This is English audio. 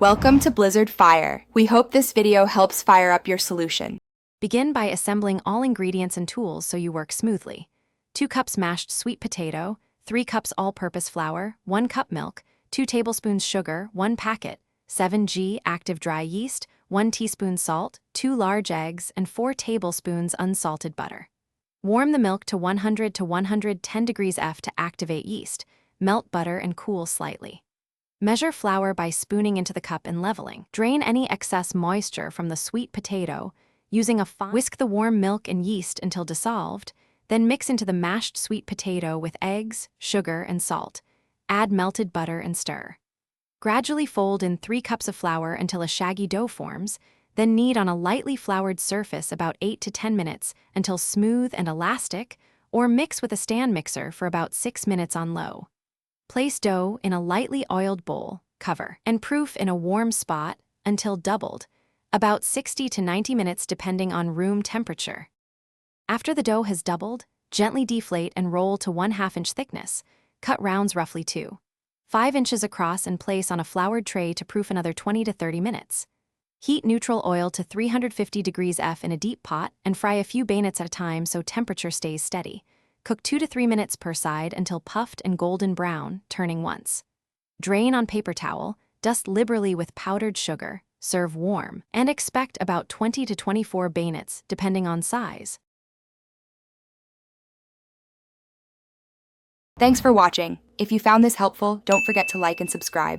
Welcome to Blizzard Fire. We hope this video helps fire up your solution. Begin by assembling all ingredients and tools so you work smoothly. 2 cups mashed sweet potato, 3 cups all-purpose flour, 1 cup milk, 2 tablespoons sugar, 1 packet, 7G active dry yeast, 1 teaspoon salt, 2 large eggs, and 4 tablespoons unsalted butter. Warm the milk to 100 to 110 degrees F to activate yeast. Melt butter and cool slightly. Measure flour by spooning into the cup and leveling. Drain any excess moisture from the sweet potato using a whisk the warm milk and yeast until dissolved, then mix into the mashed sweet potato with eggs, sugar, and salt. Add melted butter and stir. Gradually fold in 3 cups of flour until a shaggy dough forms, then knead on a lightly floured surface about 8 to 10 minutes until smooth and elastic, or mix with a stand mixer for about 6 minutes on low. Place dough in a lightly oiled bowl, cover, and proof in a warm spot until doubled, about 60 to 90 minutes depending on room temperature. After the dough has doubled, gently deflate and roll to 1/2 inch thickness. Cut rounds roughly 2.5 inches across and place on a floured tray to proof another 20 to 30 minutes. Heat neutral oil to 350 degrees F in a deep pot and fry a few beignets at a time so temperature stays steady. Cook 2 to 3 minutes per side until puffed and golden brown, turning once. Drain on paper towel, dust liberally with powdered sugar, serve warm, and expect about 20 to 24 beignets depending on size. Thanks for watching. If you found this helpful, don't forget to like and subscribe.